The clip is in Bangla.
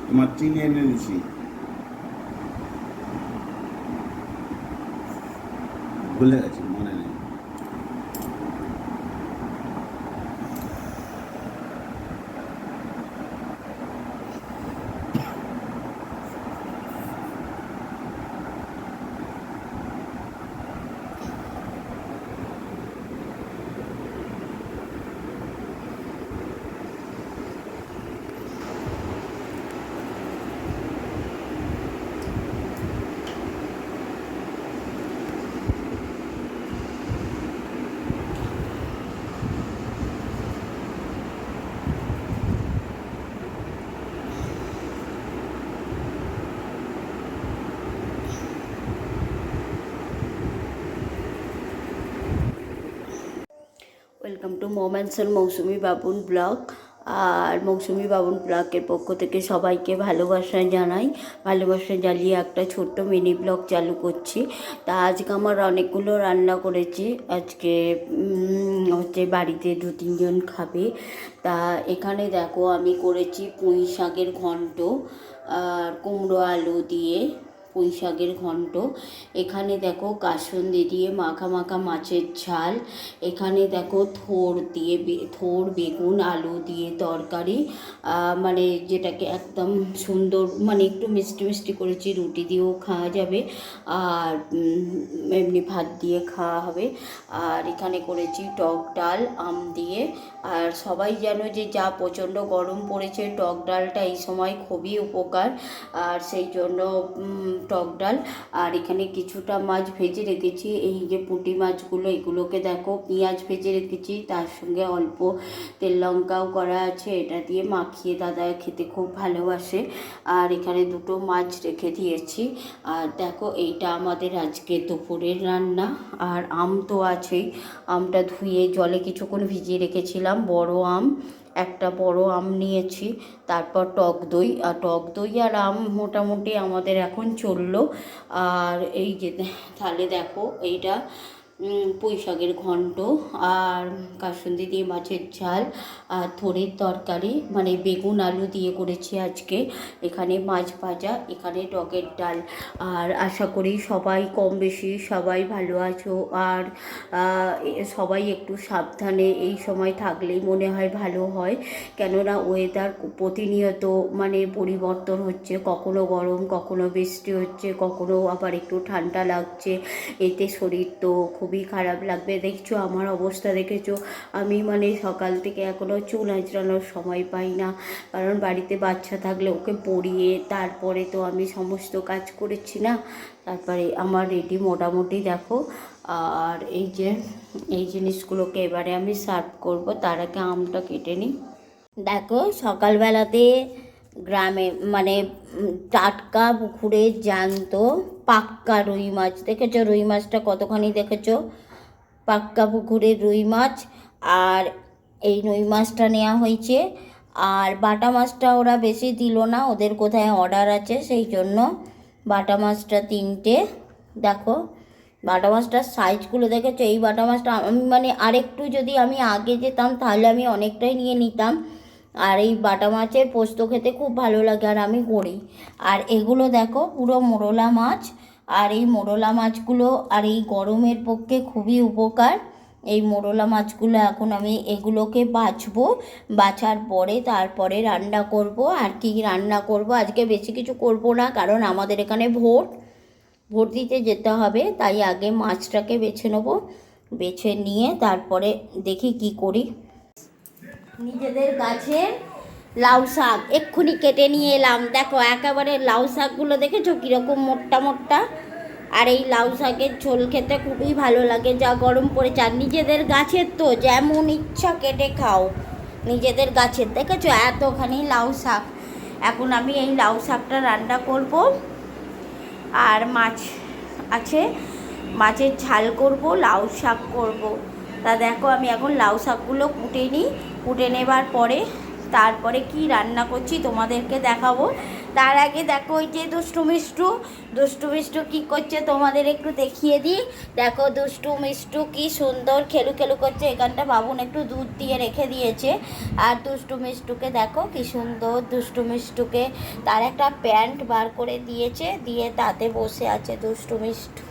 তোমার চিনি এনে দিছি, ভুলে গেছি, মনে নেই। Welcome to moments and Mousumi Babun blog. আর মৌসুমি বাবুন ব্লগের পক্ষ থেকে সবাইকে ভালোবাসা জানাই। ভালোবাসা জ্বালিয়ে একটা ছোট্ট মিনি ব্লগ চালু করছি। তা আজকে আমার অনেকগুলো রান্না করেছি। আজকে হচ্ছে বাড়িতে 2-3 জন খাবে। তা এখানে দেখো আমি করেছি পুঁই শাকের ঘন্ট আর কুমড়ো আলু দিয়ে পুঁই শাকের ঘন্ট। এখানে দেখো কাসুন্দি দিয়ে মাখা মাখা মাছের ঝাল। এখানে দেখো থোড় বেগুন আলু দিয়ে তরকারি, মানে যেটাকে একদম সুন্দর, মানে একটু মিষ্টি মিষ্টি করেছি, রুটি দিয়েও খাওয়া যাবে আর এমনি ভাত দিয়ে খাওয়া হবে। আর এখানে করেছি টক ডাল আম দিয়ে। আর সবাই জানো যে যা প্রচণ্ড গরম পড়েছে, টক ডালটা এই সময় খুবই উপকার, আর সেই জন্য টক ডাল। আর এখানে কিছুটা মাছ ভেজে রেখেছি, এই যে পুঁটি মাছগুলো, এগুলোকে দেখো পেঁয়াজ ভেজে রেখেছি, তার সঙ্গে অল্প তেল লঙ্কাও করা আছে, এটা দিয়ে মাখিয়ে দাদা খেতে খুব ভালোবাসে। আর এখানে 2টো মাছ রেখে দিয়েছি। আর দেখো এইটা আমাদের আজকে দুপুরের রান্না। আর আম তো আছেই, আমটা ধুয়ে জলে কিছুক্ষণ ভিজিয়ে রেখেছিলাম, বড় আম, একটা বড় আম নিয়েছি। তারপর টক দই, আর টক দই আর আম মোটামুটি আমাদের এখন চললো। আর এই যে তাহলে দেখো এইটা পুঁই শাকের ঘন্ট আর কাসুন্দি দিয়ে মাছের ঝাল আর থোড়ের তরকারি, মানে বেগুন আলু দিয়ে করেছি আজকে। এখানে মাছ ভাজা, এখানে টকের ডাল। আর আশা করি সবাই কম বেশি সবাই ভালো আছো। আর সবাই একটু সাবধানে এই সময় থাকলেই মনে হয় ভালো হয়, কেননা ওয়েদার প্রতিনিয়ত মানে পরিবর্তন হচ্ছে, কখনো গরম কখনো বৃষ্টি হচ্ছে, কখনো আবার একটু ঠান্ডা লাগছে। এতে শরীর তো খুবই খারাপ লাগবে। দেখছো আমার অবস্থা, দেখেছো আমি মানে সকাল থেকে এখনও চুল আঁচড়ানোর সময় পাই না, কারণ বাড়িতে বাচ্চা থাকলে ওকে পড়িয়ে তারপরে তো আমি সমস্ত কাজ করেছি না। তারপরে আমার রেডি মোটামুটি দেখো। আর এই যে এই জিনিসগুলোকে এবারে আমি সার্ভ করব, তার আগে আমটা কেটে নিই। দেখো সকালবেলাতে গ্রামে মানে টাটকা পুকুরে জ্যান্ত পাক্কা রুই মাছ, দেখেছো রুই মাছটা কতখানি, দেখেছো পাক্কা পুকুরের রুই মাছ। আর এই রুই মাছটা নেওয়া হয়েছে। আর বাটা মাছটা ওরা বেশি দিল না, ওদের কোথায় অর্ডার আছে, সেই জন্য বাটা মাছটা 3টে। দেখো বাটা মাছটার সাইজগুলো দেখেছো, এই বাটা মাছটা আমি মানে আরেকটু যদি আমি আগে যেতাম তাহলে আমি অনেকটাই নিয়ে নিতাম। আর এই বাটা মাছের পোস্ত খেতে খুব ভালো লাগে, আর আমি করি। আর এগুলো দেখো পুরো মোরলা মাছ। আর এই মোরলা মাছগুলো আর এই গরমের পক্ষে খুবই উপকার। এই মোরলা মাছগুলো এখন আমি এগুলোকে বাছবো, বাছার পরে তারপরে রান্না করব। আর কি রান্না করব আজকে বেশি কিছু করব না, কারণ আমাদের এখানে ভোট দিতে যেতে হবে, তাই আগে মাছটাকে বেছে নেব, বেছে নিয়ে তারপরে দেখি কি করি। নিজেদের গাছের লাউ শাক এক্ষুনি কেটে নিয়ে এলাম। দেখো একেবারে লাউ শাকগুলো দেখেছো কীরকম মোটা মোটা। আর এই লাউ শাকের ঝোল খেতে খুবই ভালো লাগে, যা গরম পড়েছে। আর নিজেদের গাছের তো যেমন ইচ্ছা কেটে খাও, নিজেদের গাছের দেখেছো এতখানি লাউ শাক। এখন আমি এই লাউ শাকটা রান্না করব। আর মাছ আছে, মাছের ঝাল করব, লাউ শাক করব। তা দেখো আমি এখন লাউ শাকগুলো কুটে নিই, কুটে নেবার পরে তারপরে কি রান্না করছি তোমাদেরকে দেখাবো। তার আগে দেখো ওই যে দুষ্টু মিষ্টু কি করছে তোমাদের একটু দেখিয়ে দিই। দেখো দুষ্টু মিষ্টু কি সুন্দর খেলু করছে। এখানটা বাবুন একটু দুধ দিয়ে রেখে দিয়েছে। আর দুষ্টু মিষ্টুকে দেখো কি সুন্দর, দুষ্টু মিষ্টুকে তার একটা প্যান্ট বার করে দিয়েছে, দিয়ে তাতে বসে আছে দুষ্টু মিষ্টু।